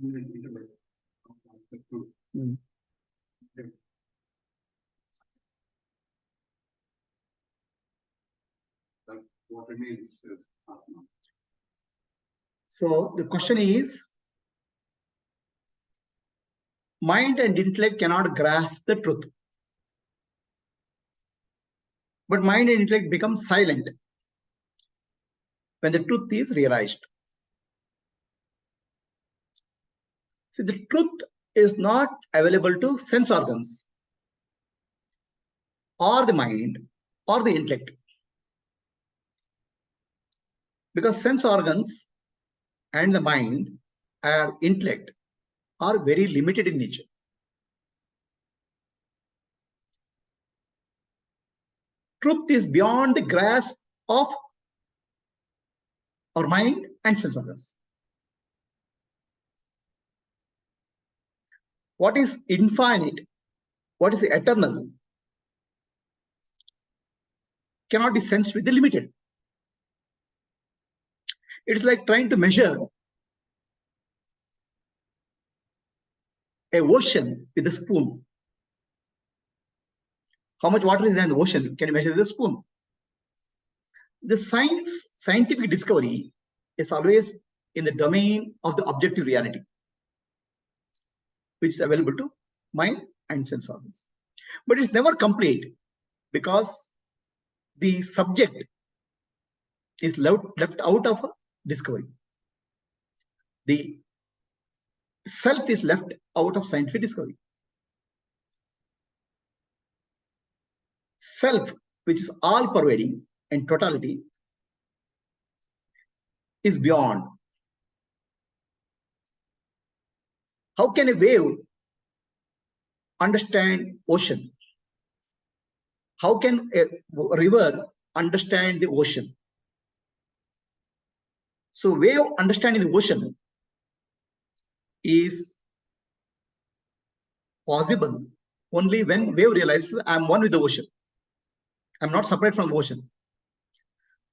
Intellect, the truth. That what remains is Atma. So the question is, mind and intellect cannot grasp the truth. But mind and intellect become silent when the truth is realized. See, the truth is not available to sense organs or the mind or the intellect, because sense organs and the mind or intellect are very limited in nature. Truth is beyond the grasp of our mind and sense organs. What is infinite, what is eternal, cannot be sensed with the limited. It's like trying to measure a ocean with a spoon. How much water is there in the ocean? Can you measure with a spoon? The scientific discovery is always in the domain of the objective reality, which is available to mind and sense organs. But it's never complete because the subject is left out of a discovery. The self is left out of scientific discovery. Self, which is all pervading and totality, is beyond. How can a wave understand ocean? How can a river understand the ocean? So wave understanding the ocean is possible only when wave realizes I'm one with the ocean. I'm not separate from the ocean.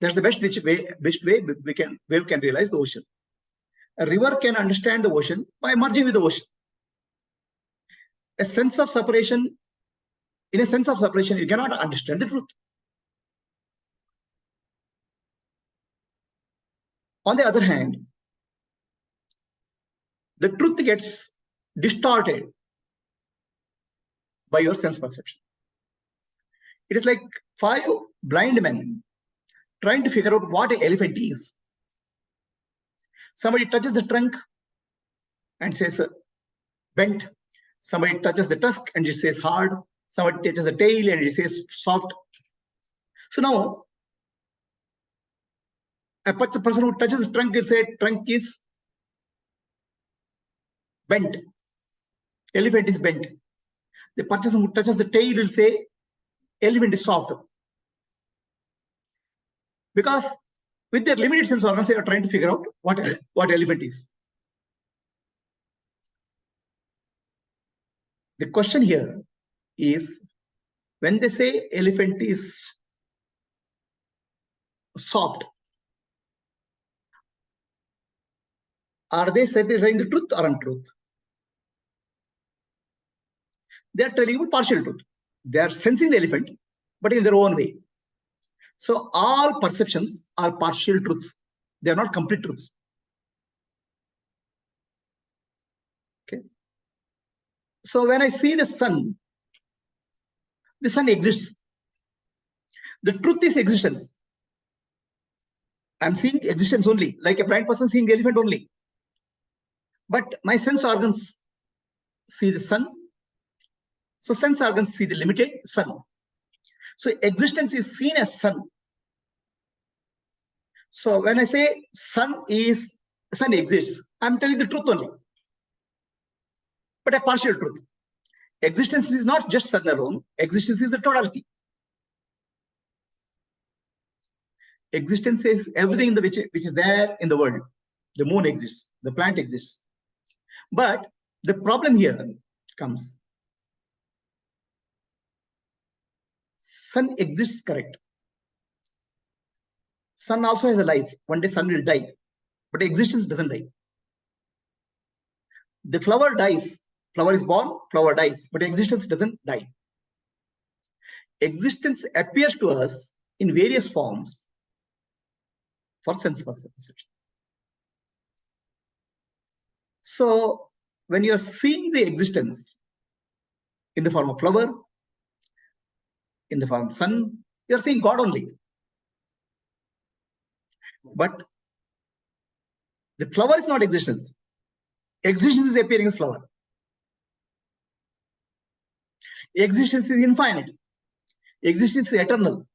That's the best way wave can realize the ocean. A river can understand the ocean by merging with the ocean. In a sense of separation, you cannot understand the truth. On the other hand, the truth gets distorted by your sense perception. It is like 5 blind men trying to figure out what an elephant is. Somebody touches the trunk and says bent. Somebody touches the tusk and it says hard. Somebody touches the tail and it says soft. So now, a person who touches the trunk will say trunk is bent. Elephant is bent. The person who touches the tail will say elephant is soft. Because with their limited sense organs, they are trying to figure out what elephant is. The question here is, when they say elephant is soft, are they saying the truth or untruth? They are telling you partial truth. They are sensing the elephant, but in their own way. So all perceptions are partial truths. They are not complete truths. Okay. So when I see the sun exists. The truth is existence. I'm seeing existence only, like a blind person seeing the elephant only. But my sense organs see the sun. So sense organs see the limited sun. So existence is seen as sun. So when I say sun exists, I'm telling the truth only. But a partial truth. Existence is not just sun alone. Existence is the totality. Existence is everything which is there in the world. The moon exists. The plant exists. But the problem here comes. Sun exists, correct. Sun also has a life. One day sun will die. But existence doesn't die. The flower dies. Flower is born, flower dies, but existence doesn't die. Existence appears to us in various forms for sense perception. So when you are seeing the existence in the form of flower, in the form of sun, you are seeing God only. But the flower is not existence. Existence is appearing as flower. Existence is infinite. Existence is eternal.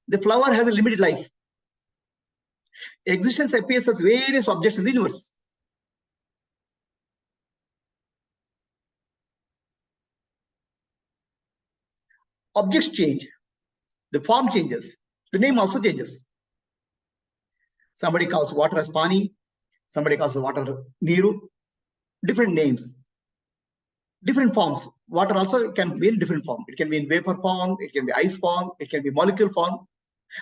The flower has a limited life. Existence appears as various objects in the universe. Objects change. The form changes. The name also changes. Somebody calls water as pani. Somebody calls the water niru. Different names. Different forms. Water also can be in different form. It can be in vapor form. It can be ice form. It can be molecule form.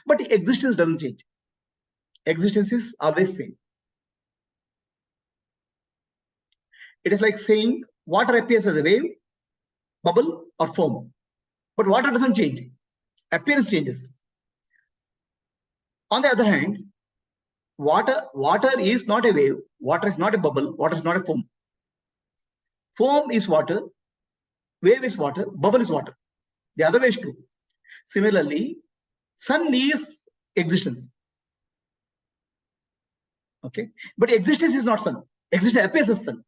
But existence doesn't change. Existence is always same. It is like saying water appears as a wave, bubble, or foam. But water doesn't change. Appearance changes. On the other hand, water is not a wave. Water is not a bubble. Water is not a foam. Foam is water. Wave is water. Bubble is water. The other way is true. Similarly, sun is existence. Okay, but existence is not sun. Existence appears as sun.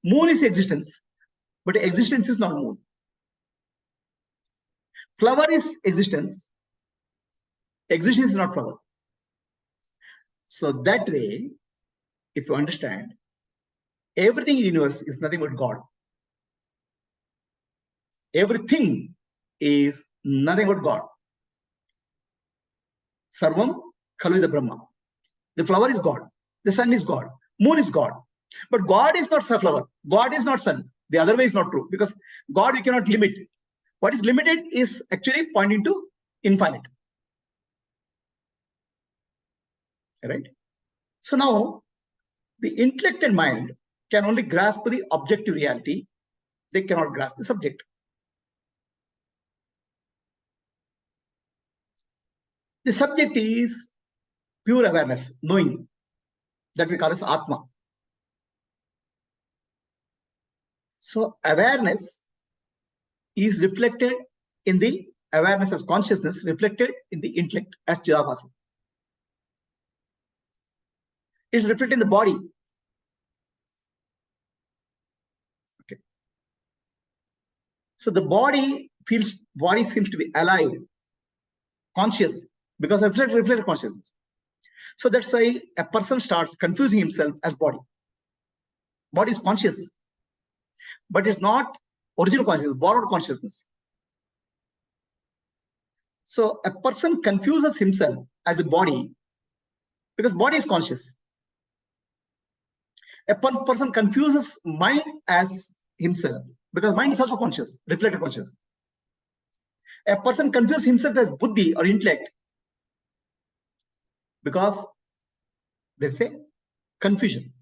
Moon is existence, but existence is not moon. Flower is existence. Existence is not flower. So that way, if you understand, everything in the universe is nothing but God. Everything is nothing but God. Sarvam Khalvida Brahma. The flower is God. The sun is God. Moon is God. But God is not flower. God is not sun. The other way is not true, because God we cannot limit. What is limited is actually pointing to infinite. Right? So now the intellect and mind can only grasp the objective reality. They cannot grasp the subject. The subject is pure awareness, knowing, that we call as Atma. So awareness is reflected in the awareness as consciousness, reflected in the intellect as Chidabhasa. It's reflected in the body. Okay. So the body seems to be alive, conscious, because of reflected consciousness. So that's why a person starts confusing himself as body. Body is conscious, but it's not original consciousness, borrowed consciousness. So a person confuses himself as a body because body is conscious. A person confuses mind as himself because mind is also conscious, reflected conscious. A person confuses himself as buddhi or intellect because there's a confusion.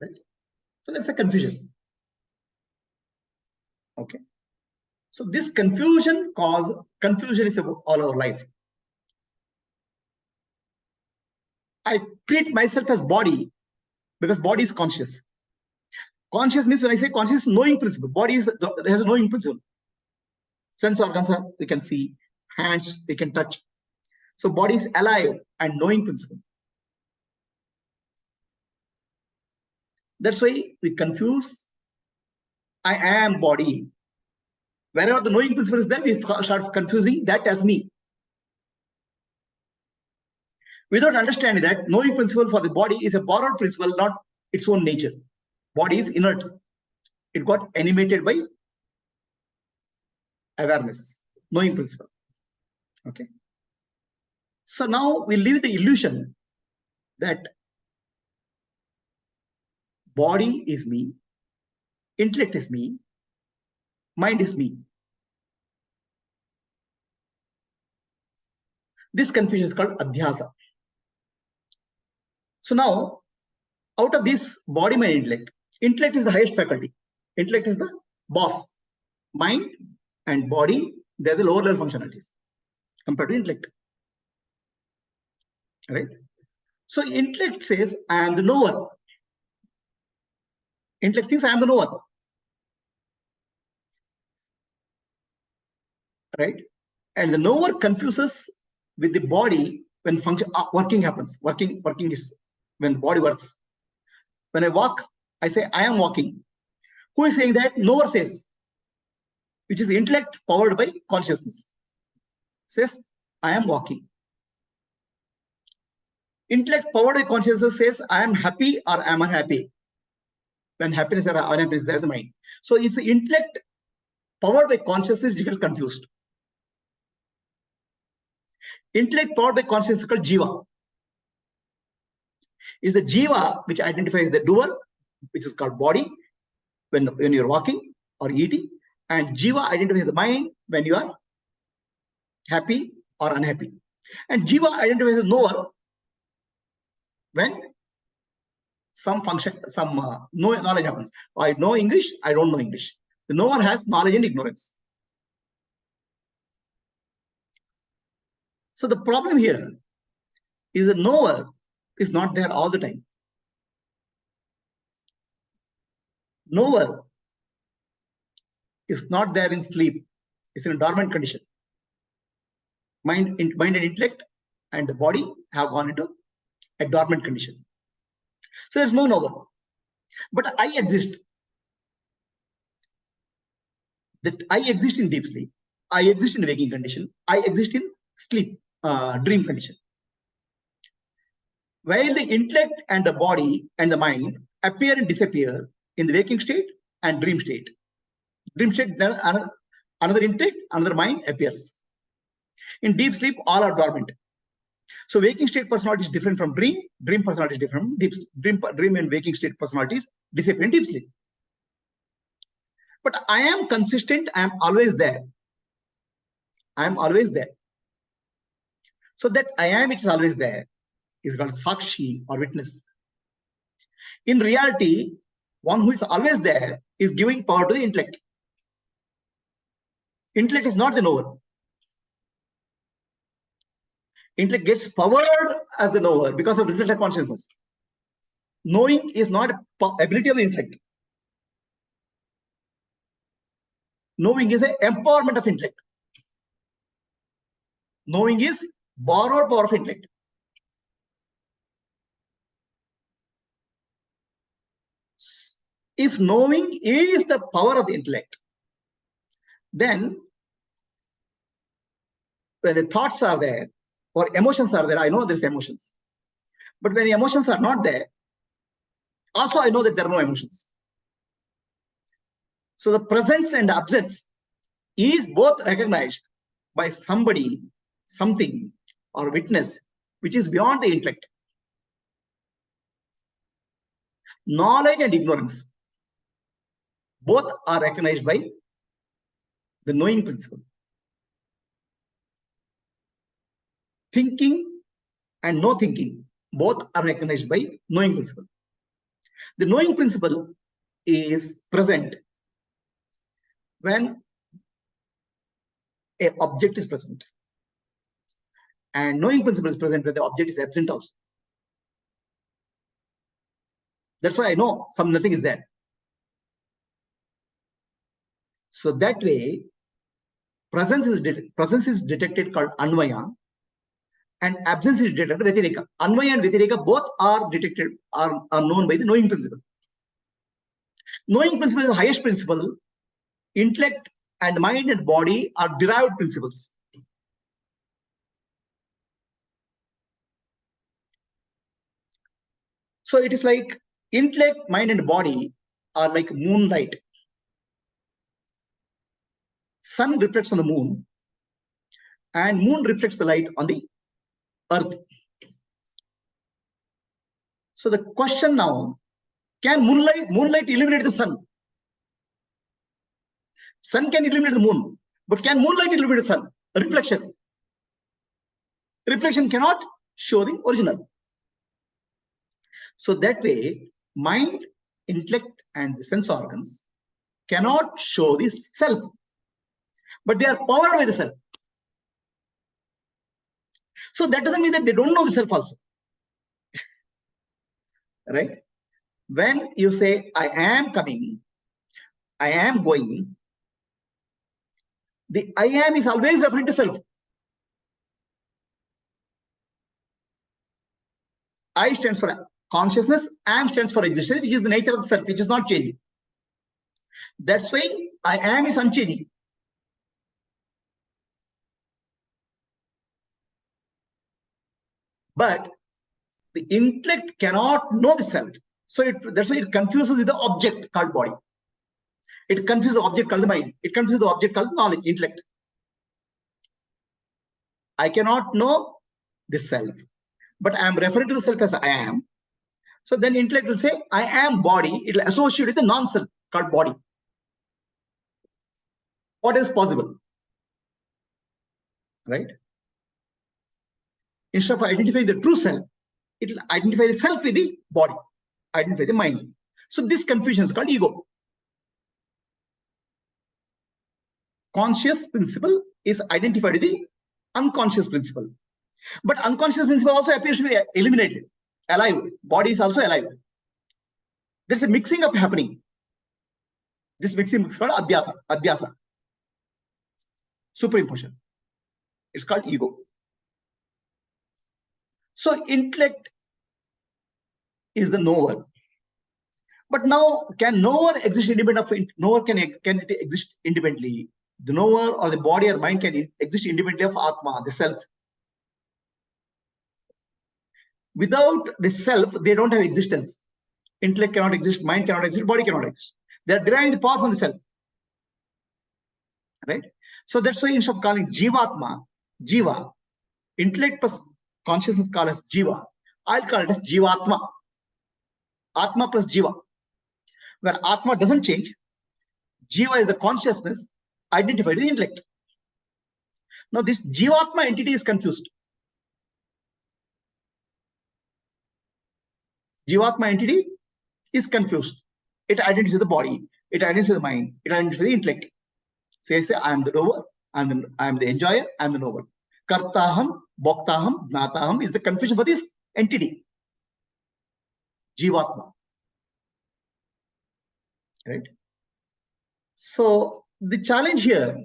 Right? So there's a confusion. Okay. So this confusion is about all our life. I treat myself as body because body is conscious. Conscious means, when I say conscious, knowing principle. Body has a knowing principle. Sense organs we can see, hands we can touch. So body is alive and knowing principle. That's why we confuse I am body. Wherever the knowing principle is there, we start confusing that as me. Without understanding that knowing principle for the body is a borrowed principle, not its own nature. Body is inert. It got animated by awareness, knowing principle. Okay. So now we leave the illusion that body is me, intellect is me, mind is me. This confusion is called adhyasa. So now, out of this body, mind, intellect, intellect is the highest faculty. Intellect is the boss. Mind and body, they are the lower level functionalities compared to intellect. Right? So intellect says, I am the knower. Intellect thinks I am the knower. Right? And the knower confuses with the body when function working happens. Working is when the body works. When I walk, I say I am walking. Who is saying that? Knower says, which is intellect powered by consciousness. Says I am walking. Intellect powered by consciousness says I am happy or I am unhappy. When happiness or unhappiness is there, the mind. So it's the intellect powered by consciousness which gets confused. Intellect powered by consciousness is called jiva. Is the jiva which identifies the doer, which is called body, when you're walking or eating, and jiva identifies the mind when you are happy or unhappy. And jiva identifies the knower when some function, some knowledge happens. I know English, I don't know English. The knower has knowledge and ignorance. So the problem here is the knower is not there all the time. Knower is not there in sleep. It's in a dormant condition. Mind and intellect and the body have gone into a dormant condition. So there's no knower. But I exist. That I exist in deep sleep. I exist in waking condition. I exist in sleep, dream condition. While the intellect and the body and the mind appear and disappear in the waking state and dream state. Dream state, another intellect, another mind appears. In deep sleep, all are dormant. So waking state personality is different from dream. Dream personality is different from deep sleep. Dream and waking state personalities disappear in deep sleep. But I am consistent. I am always there. I am always there. So that I am, which is always there, is called sakshi or witness. In reality, one who is always there is giving power to the intellect. Intellect is not the knower. Intellect gets powered as the knower because of reflected consciousness. Knowing is not an ability of the intellect. Knowing is an empowerment of intellect. Knowing is borrowed power of intellect. If knowing is the power of the intellect, then when the thoughts are there or emotions are there, I know there's emotions. But when the emotions are not there, also I know that there are no emotions. So the presence and absence is both recognized by somebody, something, or witness, which is beyond the intellect. Knowledge and ignorance, both are recognized by the knowing principle. Thinking and no thinking, both are recognized by knowing principle. The knowing principle is present when an object is present. And knowing principle is present when the object is absent also. That's why I know nothing is there. So that way, presence is detected called anvaya, and absence is detected vyatireka. Anvaya and vyatireka both are detected, are known by the knowing principle. Knowing principle is the highest principle. Intellect and mind and body are derived principles. So it is like intellect, mind, and body are like moonlight. Sun reflects on the moon, and moon reflects the light on the earth. So the question now, can moonlight illuminate the sun? Sun can illuminate the moon, but can moonlight illuminate the sun? Reflection. Reflection cannot show the original. So that way, mind, intellect, and the sense organs cannot show the self, but they are powered by the self. So that doesn't mean that they don't know the self also. Right? When you say, I am coming, I am going, the I am is always referring to self. I stands for consciousness, am stands for existence, which is the nature of the self, which is not changing. That's why I am is unchanging. But the intellect cannot know the self. So that's why it confuses with the object called body. It confuses the object called the mind. It confuses the object called knowledge, intellect. I cannot know the self, but I am referring to the self as I am. So then intellect will say, I am body. It will associate with the non-self called body. What is possible? Right? Instead of identifying the true self, it will identify the self with the body, identify the mind. So this confusion is called ego. Conscious principle is identified with the unconscious principle. But unconscious principle also appears to be eliminated, alive. Body is also alive. There's a mixing up happening. This mixing is called adhyasa, superimposition. It's called ego. So intellect is the knower. But now, can knower exist independent of knower? Can it exist independently? The knower or the body or mind can exist independently of Atma, the self. Without the self, they don't have existence. Intellect cannot exist, mind cannot exist, body cannot exist. They are deriving the power from the self. Right? So that's why instead of calling Jivatma, Jiva, intellect plus consciousness called as Jiva, I'll call it as Jivatma. Atma plus Jiva. Where Atma doesn't change, Jiva is the consciousness identified with the intellect. Now this Jivatma entity is confused. Jivatma entity is confused. It identifies the body, it identifies the mind, it identifies the intellect. Say, I am the knower, I am the enjoyer, I am the knower. Kartaham, Bhoktaham, Gnataham is the confusion for this entity. Jivatma. Right? So the challenge here,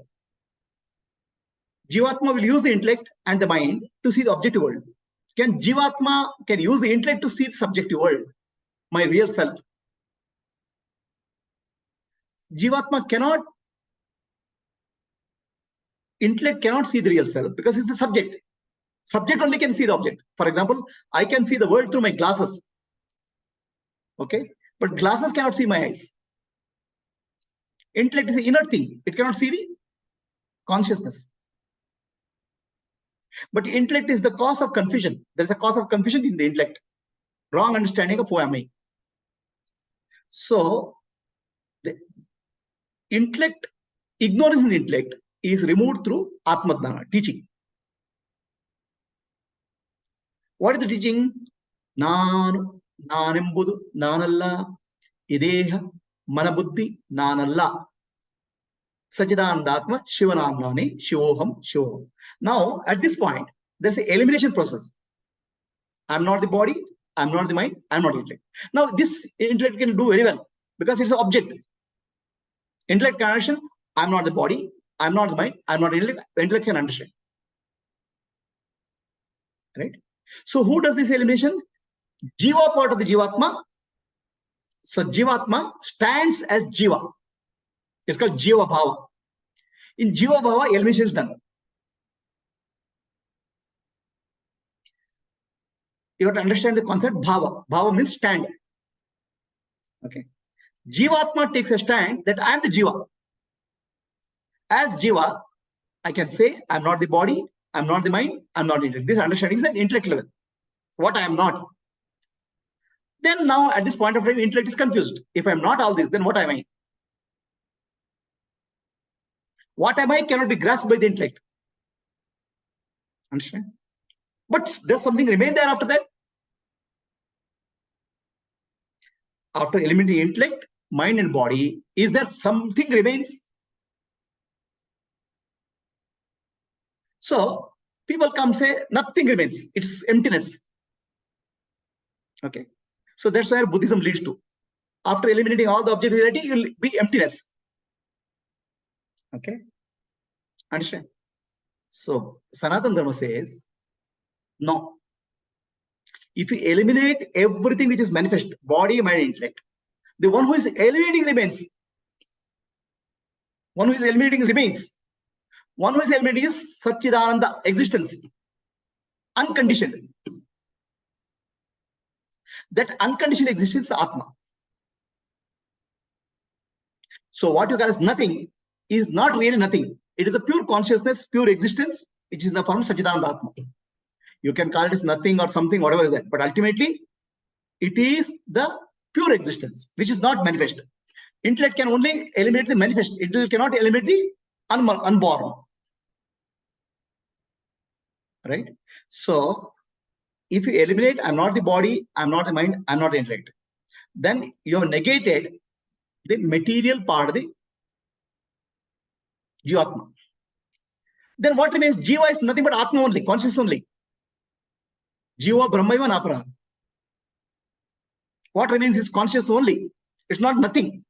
Jivatma will use the intellect and the mind to see the objective world. Can Jivatma use the intellect to see the subjective world, my real self? Jivatma cannot, intellect cannot see the real self because it's the subject. Subject only can see the object. For example, I can see the world through my glasses. Okay, but glasses cannot see my eyes. Intellect is the inner thing. It cannot see the consciousness. But intellect is the cause of confusion. There's a cause of confusion in the intellect. Wrong understanding of who am I. So the intellect, ignorance in intellect is removed through Atma-dhyana, teaching. What is the teaching? Nanu, Nanembudu, Nanalla, Ideha, Manabuddhi, Nanalla. Sachidanandatma, Shivanamnani, Shivoham, Shivoham. Now, at this point, there's an elimination process. I'm not the body, I'm not the mind, I'm not intellect. Now, this intellect can do very well because it's an object. Intellect can understand, I'm not the body, I'm not the mind, I'm not intellect. Intellect can understand. Right? So, who does this elimination? Jiva part of the Jivatma. So, Jivatma stands as Jiva. It's called Jiva Bhava. In Jiva Bhava, elimination is done. You have to understand the concept Bhava. Bhava means stand. Okay. Jivatma takes a stand that I am the Jiva. As Jiva, I can say I'm not the body, I'm not the mind, I'm not intellect. This understanding is at intellect level. What I am not. Then now at this point of time, intellect is confused. If I'm not all this, then what am I? What am I cannot be grasped by the intellect. Understand? But does something remain there after that? After eliminating intellect, mind and body, is there something remains? So people come say nothing remains. It's emptiness. Okay. So that's where Buddhism leads to. After eliminating all the objectivity, you will be emptiness. Okay. Understand? So Sanatana Dharma says, no. If you eliminate everything which is manifest, body, mind, intellect, the one who is eliminating remains. One who is eliminating remains. One who is eliminating is Satchidananda, existence, unconditioned. That unconditioned existence is Atma. So what you call as nothing is not really nothing. It is a pure consciousness, pure existence, which is in the form of Satchidananda Atma. You can call it as nothing or something, whatever is that. But ultimately, it is the pure existence, which is not manifest. Intellect can only eliminate the manifest. Intellect cannot eliminate the unborn. Right? So, if you eliminate, I'm not the body, I'm not the mind, I'm not the intellect, then you have negated the material part of the Jivatma. Then what remains? Jiva is nothing but Atma only, consciousness only. Jiva Brahmaiva Napara. What remains is consciousness only. It's not nothing.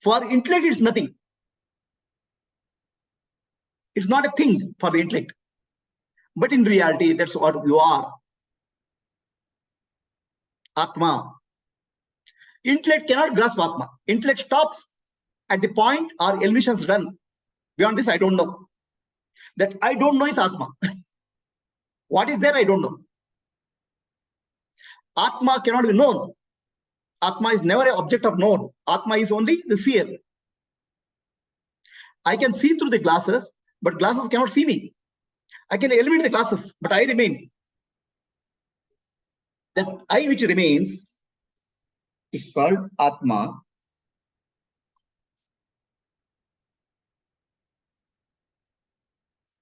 For intellect, it's nothing. It's not a thing for the intellect. But in reality, that's what you are. Atma. Intellect cannot grasp Atma. Intellect stops at the point our elimination is done. Beyond this, I don't know. That I don't know is Atma. What is there, I don't know. Atma cannot be known. Atma is never an object of known. Atma is only the seer. I can see through the glasses, but glasses cannot see me. I can eliminate the glasses, but I remain. That I which remains is called Atma.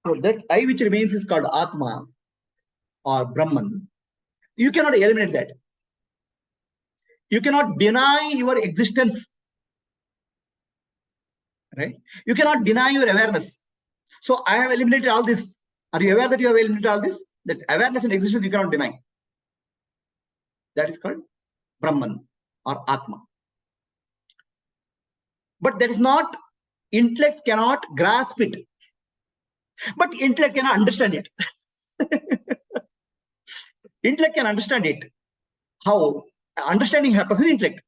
So that I which remains is called Atma or Brahman. You cannot eliminate that. You cannot deny your existence. Right? You cannot deny your awareness. So I have eliminated all this. Are you aware that you have eliminated all this? That awareness and existence you cannot deny. That is called Brahman or Atma. But that is not, intellect cannot grasp it. But intellect cannot understand it. Intellect can understand it. How? Understanding happens in intellect.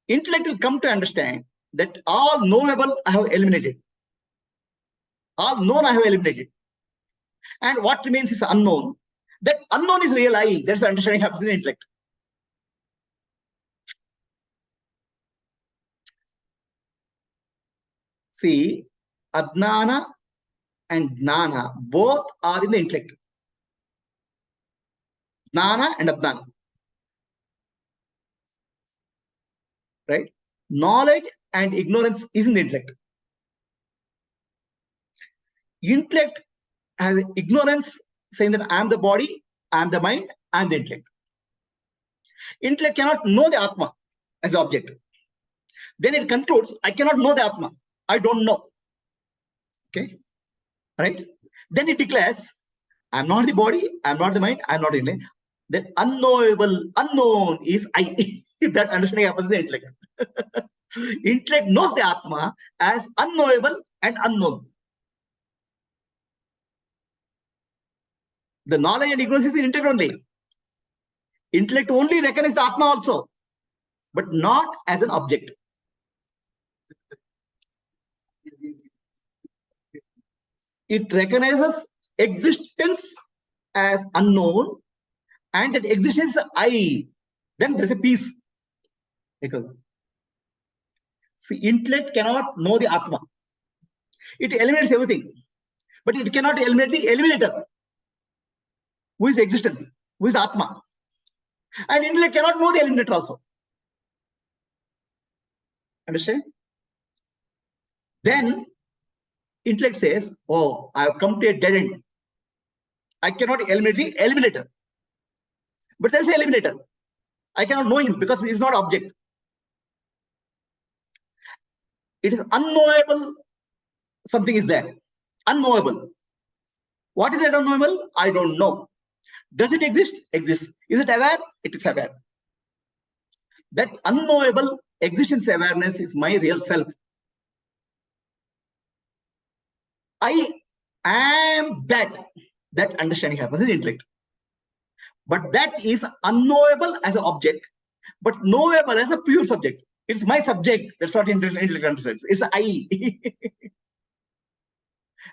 Intellect will come to understand that all knowable I have eliminated. All known I have eliminated. And what remains is unknown. That unknown is real I. That's the understanding happens in intellect. See, Adnana and Jnana both are in the intellect. Jnana and Adnana. Right? Knowledge and ignorance is in the intellect. Intellect has ignorance saying that I am the body, I am the mind, I am the intellect. Intellect cannot know the Atma as the object. Then it concludes, I cannot know the Atma. I don't know. Okay? Right? Then it declares, I am not the body, I am not the mind, I am not the intellect. That unknowable, unknown is I. That understanding happens in the intellect. Intellect knows the Atma as unknowable and unknown. The knowledge and ignorance is in intellect only. Intellect only recognizes the Atma also, but not as an object. It recognizes existence as unknown, and that existence is I. Then there's a peace. See, intellect cannot know the Atma. It eliminates everything, but it cannot eliminate the eliminator, who is existence, who is Atma. And intellect cannot know the eliminator also. Understand? Then intellect says, oh, I have come to a dead end. I cannot eliminate the eliminator. But there is an eliminator. I cannot know him because he is not object. It is unknowable. Something is there. Unknowable. What is that unknowable? I don't know. Does it exist? Exists. Is it aware? It is aware. That unknowable existence awareness is my real self. I am that. That understanding happens in intellect. But that is unknowable as an object, but knowable as a pure subject. It's my subject. That's what intellect understands. It's I.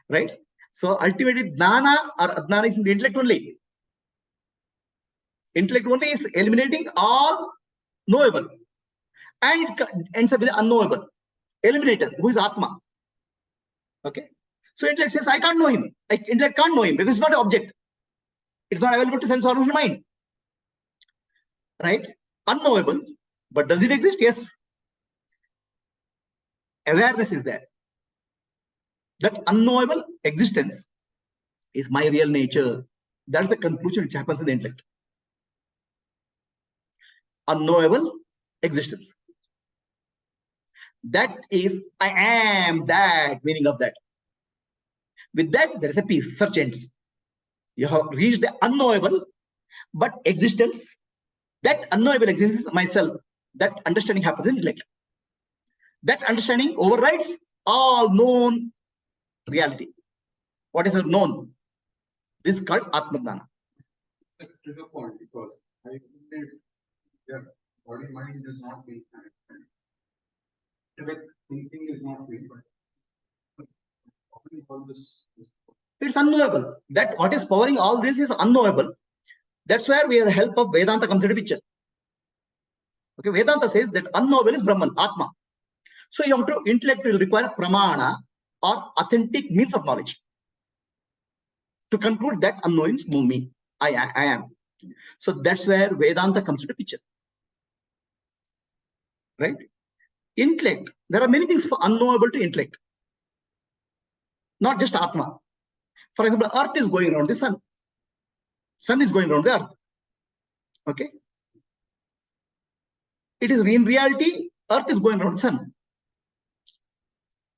Right? So ultimately, jnana or adnana is in the intellect only. Intellect only is eliminating all knowable. And it ends up with the unknowable. Eliminator, who is Atma. Okay? So intellect says, I can't know him. Intellect can't know him because it's not an object. It's not available to sense organs and mind. Right? Unknowable. But does it exist? Yes. Awareness is there. That unknowable existence is my real nature. That's the conclusion which happens in the intellect. Unknowable existence. That is, I am that, meaning of that. With that, there is a peace. Search ends. You have reached the unknowable, but existence. That unknowable existence is myself. That understanding happens in intellect. That understanding overrides all known reality. What is known? This is called Atma Jnana. To the point, because I think that body mind is not being connected. Intellect thinking is not being all this. It's unknowable. That what is powering all this is unknowable. That's where we have the help of Vedanta comes into picture. Okay, Vedanta says that unknowable is Brahman, Atma. So you have to intellect will require pramana or authentic means of knowledge to conclude that unknowing is me. I am. So that's where Vedanta comes into picture. Right? Intellect. There are many things for unknowable to intellect. Not just Atma. For example, Earth is going around the sun. Sun is going around the Earth. Okay. It is in reality, Earth is going around the sun.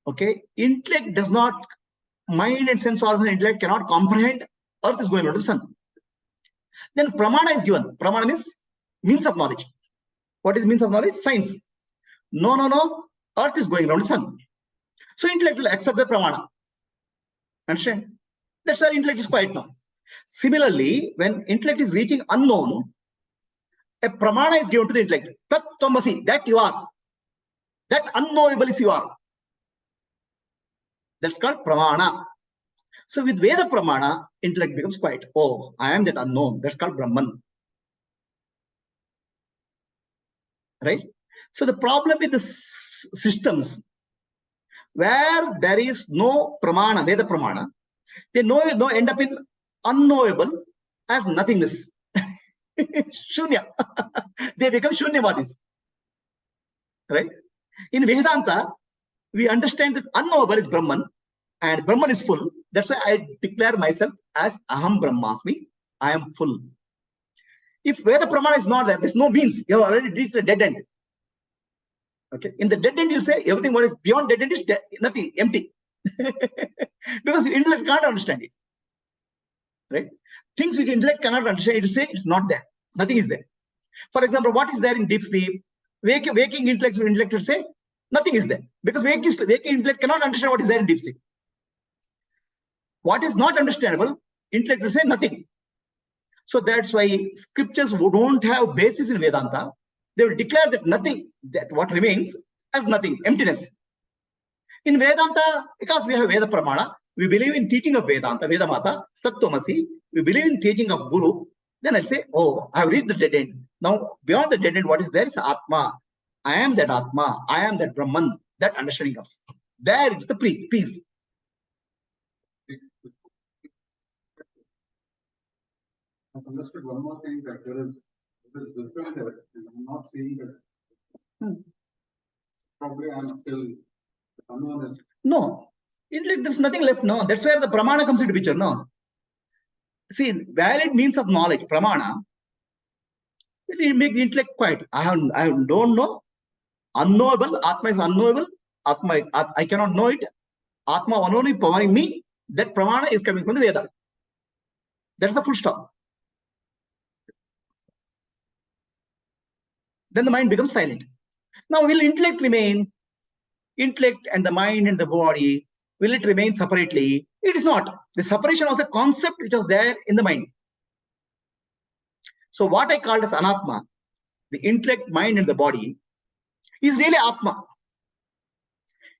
Okay. Intellect does not, mind and sense organ intellect cannot comprehend Earth is going around the sun. Then pramana is given. Pramana is means of knowledge. What is means of knowledge? Science. No. Earth is going around the sun. So intellect will accept the pramana. Understand? That's why intellect is quiet now. Similarly, when intellect is reaching unknown, a pramana is given to the intellect. Tat tvamasi, that you are. That unknowable is you are. That's called pramana. So with Veda pramana, intellect becomes quiet. Oh, I am that unknown. That's called Brahman. Right? So the problem with the systems where there is no pramana, Veda pramana, they end up in unknowable as nothingness. Shunya. They become Shunyavadis. Right? In Vedanta, we understand that unknowable is Brahman and Brahman is full. That's why I declare myself as Aham Brahmasmi. I am full. If Veda Pramana is not there, there's no means. You have already reached a dead end. Okay. In the dead end, you say everything what is beyond dead end is nothing, empty. Because intellect can't understand it. Right? Things which intellect cannot understand, it will say it's not there. Nothing is there. For example, what is there in deep sleep? Waking intellect will say nothing is there. Because waking intellect cannot understand what is there in deep sleep. What is not understandable, intellect will say nothing. So that's why scriptures who don't have basis in Vedanta, they will declare that nothing, that what remains as nothing, emptiness. In Vedanta, because we have Veda Pramana, we believe in teaching of Vedanta, Veda Mata, Tattvamasi, we believe in teaching of Guru, then I'll say, oh, I have reached the dead end. Now, beyond the dead end, what is there is Atma. I am that Atma. I am that Brahman. That understanding comes. There it's the peace. I've understood one more thing, that there is wisdom there, and I'm not saying that probably I'm still unknown is. No, intellect, there's nothing left. No, that's where the pramana comes into picture. No, see, valid means of knowledge, pramana, Then you make the intellect quiet. I don't know. Unknowable. Atma is unknowable. Atma, I cannot know it. Atma only powering me. That pramana is coming from the Veda. That's the full stop. Then the mind becomes silent. Now, will intellect remain? Intellect and the mind and the body, will it remain separately? It is not. The separation was a concept which was there in the mind. So what I called as anatma, the intellect, mind, and the body, is really atma.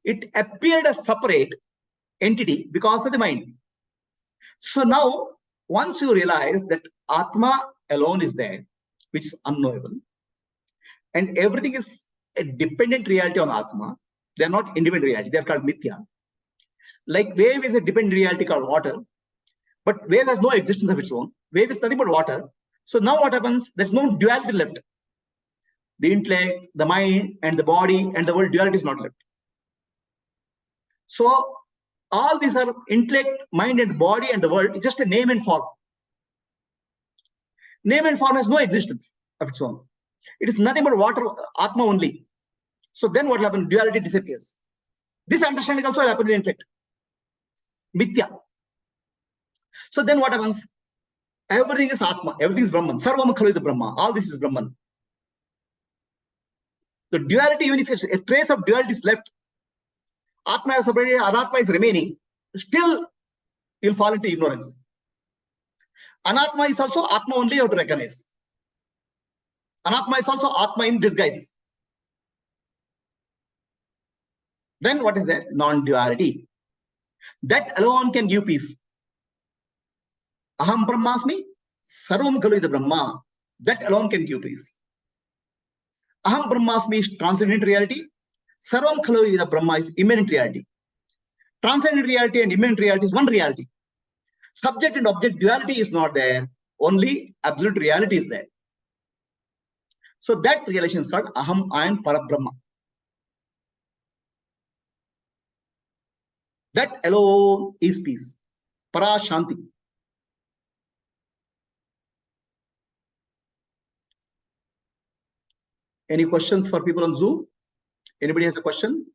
It appeared as separate entity because of the mind. So now, once you realize that atma alone is there, which is unknowable, and everything is a dependent reality on atma, they are not independent reality, they are called mithya. Like wave is a dependent reality called water, but wave has no existence of its own. Wave is nothing but water. So now what happens? There's no duality left. The intellect, the mind, and the body, and the world, duality is not left. So all these are intellect, mind, and body, and the world. It's just a name and form. Name and form has no existence of its own. It is nothing but water, atma only. So then what happens? Duality disappears. This understanding also will happen in the intellect. Mithya. So then what happens? Everything is atma, everything is Brahman. Sarvam khalu the Brahma. All this is Brahman. The duality, even if a trace of duality is left, atma is separated, anatma is remaining, still you'll fall into ignorance. Anatma is also atma only you have to recognize. Anatma is also atma in disguise. Then what is that? Non-duality. That alone can give peace. Aham Brahmasmi, Sarvam Khalu the Brahma. That alone can give peace. Aham Brahmasmi is transcendent reality. Sarvam Khalu the Brahma is immanent reality. Transcendent reality and immanent reality is one reality. Subject and object duality is not there. Only absolute reality is there. So that realization is called Aham Ayan Parabrahma. That alone is peace. Para Shanti. Any questions for people on Zoom? Anybody has a question?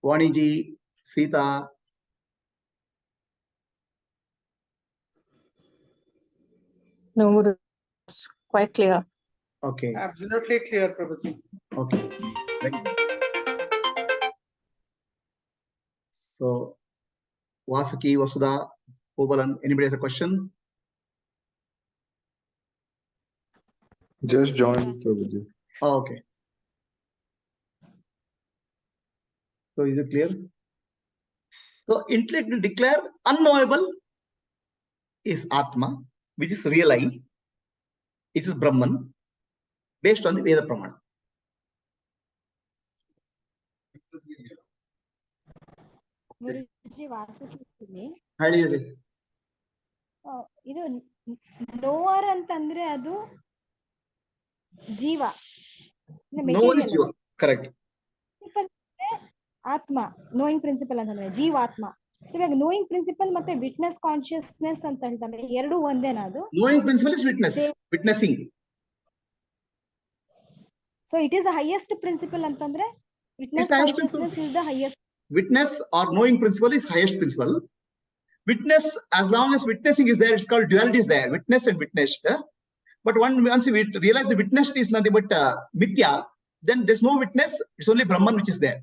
Vaniji, Sita. No, it's quite clear. Okay. Absolutely clear, Prabhuji. Okay. So, Vasuki, Vasudha, Obalan, anybody has a question? Just join, Prabhuji. Oh, okay. So, is it clear? So, intellect will declare unknowable is Atma, which is real I. It is Brahman, based on the Veda Pramana. ಗುರುಜಿ ವಾಸುಕಿ ಹೇಳಿ ಇದು nowhere ಅಂತಂದ್ರೆ ಅದು ಜೀವ correct ಆತ್ಮ knowing principal ಅಂತಂದ್ರೆ ಜೀವಾತ್ಮ. So ಇವಾಗ knowing principle ಮತ್ತೆ ವಿಟ್ನೆಸ್ ಕಾನ್ಶಿಯಸ್ನೆಸ್ ಅಂತ ಹೇಳ್ತಾರೆ, ಎರಡು ಒಂದೇನಾ? ಅದು knowing principle is witness, witnessing. So it is the highest principle ಅಂತಂದ್ರೆ witness consciousness is the highest. Witness or knowing principle is highest principle. Witness, as long as witnessing is there, it's called duality is there, witness and witnessed. But once we realize the witness is nothing but mithya, then there's no witness, it's only Brahman which is there.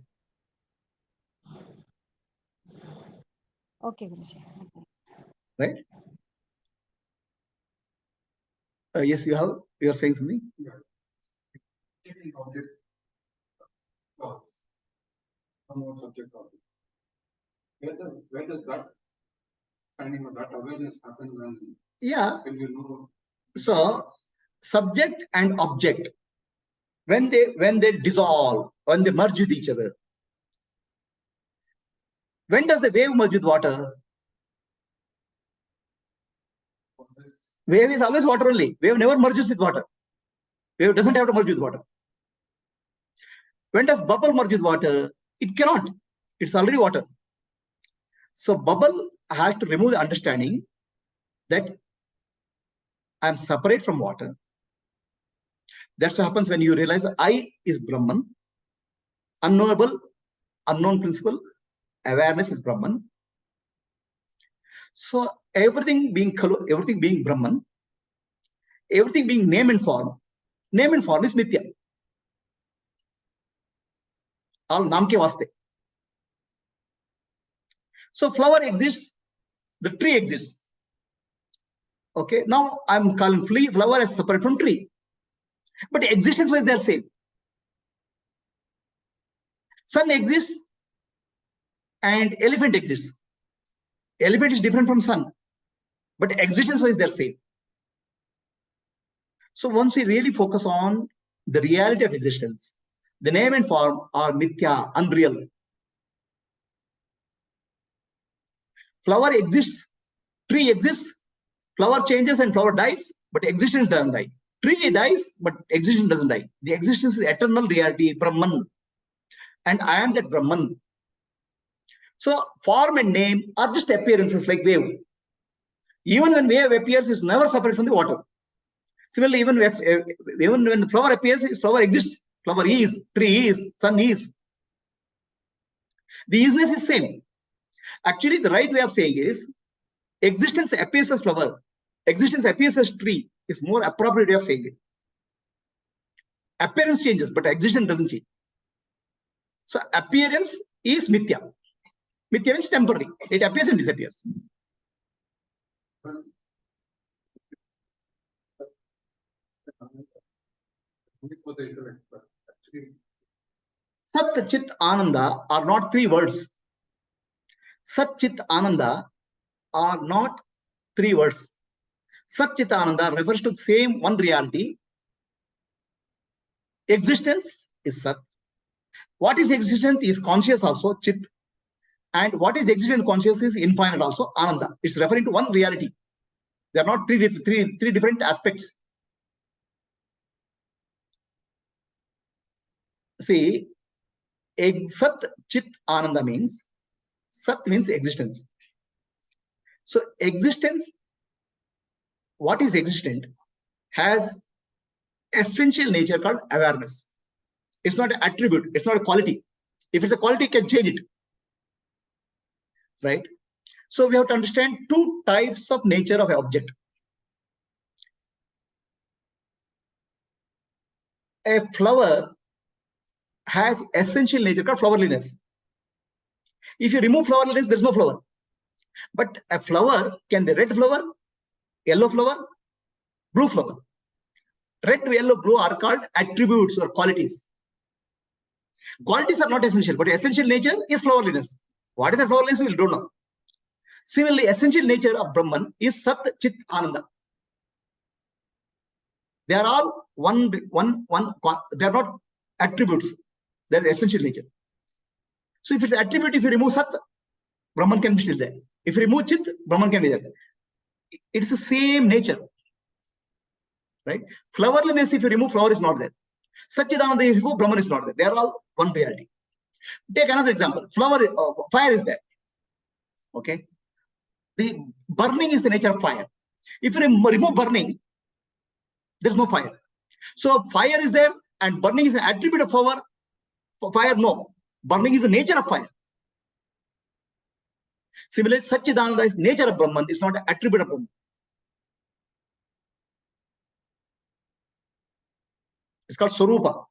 Okay, Guruji. Right? Yes, you are saying something? Yeah. Taking object, thoughts. More subject object. Where does that finding of that awareness happen when you know? So subject and object, when they dissolve, when they merge with each other, when does the wave merge with water? Wave is always water only. Wave never merges with water. Wave doesn't have to merge with water. When does bubble merge with water? It cannot. It's already water. So bubble has to remove the understanding that I'm separate from water. That's what happens when you realize I is Brahman, unknowable, unknown principle, awareness is Brahman. So everything being Brahman, everything being name and form is mithya. All naam ke vaste. So flower exists, the tree exists. Okay, now I'm calling flower as separate from tree, but existence-wise they're same. Sun exists and elephant exists. Elephant is different from sun, but existence-wise they're same. So once we really focus on the reality of existence, the name and form are mithya, unreal. Flower exists, tree exists, flower changes and flower dies, but existence doesn't die. Tree dies, but existence doesn't die. The existence is eternal reality, Brahman. And I am that Brahman. So form and name are just appearances like wave. Even when wave appears, it's never separate from the water. Similarly, even when the flower appears, flower exists. Flower is, tree is, sun is. The isness is same. Actually, the right way of saying is existence appears as flower. Existence appears as tree is more appropriate way of saying it. Appearance changes, but existence doesn't change. So appearance is mithya. Mithya is temporary. It appears and disappears. Only for the intellect, but actually, Sat, Chit, Ananda are not three words. Sat, Chit, Ananda are not three words. Sat, Chit, Ananda refers to the same one reality. Existence is Sat. What is existent is conscious also, Chit. And what is existent conscious is infinite also, Ananda. It's referring to one reality. They are not three different aspects. See, Sat, Chit, Ananda means, Sat means existence. So existence, what is existent, has essential nature called awareness. It's not an attribute, it's not a quality. If it's a quality, you can change it. Right? So we have to understand two types of nature of an object. A flower has essential nature called flowerliness. If you remove flowerliness, there's no flower. But a flower can be red flower, yellow flower, blue flower. Red, yellow, blue are called attributes or qualities. Qualities are not essential, but essential nature is flowerliness. What is the flowerliness? We don't know. Similarly, essential nature of Brahman is Sat, Chit, Ananda. They are all one. They are not attributes. They are essential nature. So if it's attribute, if you remove Sat, Brahman can be still there. If you remove Chit, Brahman can be there. It's the same nature. Right? Flowerliness, if you remove flower, is not there. Satchidananda, if you remove Brahman, is not there. They are all one reality. Take another example. Fire is there. Okay. The burning is the nature of fire. If you remove burning, there's no fire. So fire is there and burning is an attribute of fire. For fire, no. Burning is the nature of fire. Similarly, Satchidananda is nature of Brahman, is not an attribute of Brahman. It's called Swarupa.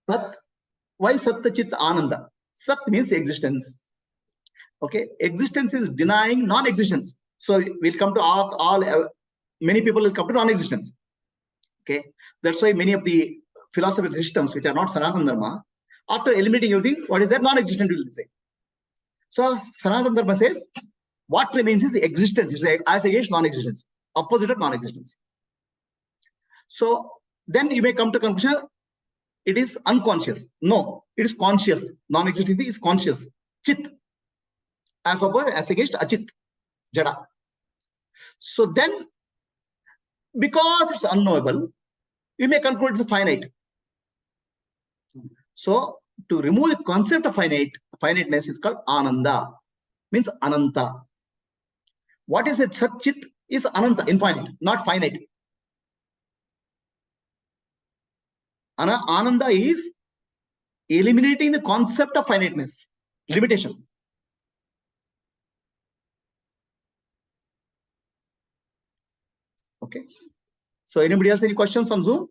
Sat, why Sat, Chit, Ananda? Sat means existence. Okay, existence is denying non-existence. So we'll come to many people will come to non-existence. Okay, that's why many of the philosophical systems which are not Sanatana Dharma, after eliminating everything, what is that? Non-existent will say. So Sanatana Dharma says what remains is existence. It's as against non-existence, opposite of non-existence. So then you may come to conclusion, it is unconscious. No, it is conscious. Non-existent is conscious. Chit, as against achit, jada. So then because it's unknowable, you may conclude it's finite. So to remove the concept of finiteness is called ananda, means ananta. What is it? Sat Chit is ananta, infinite, not finite. Ananda is eliminating the concept of finiteness, limitation. Okay. So anybody else any questions on Zoom?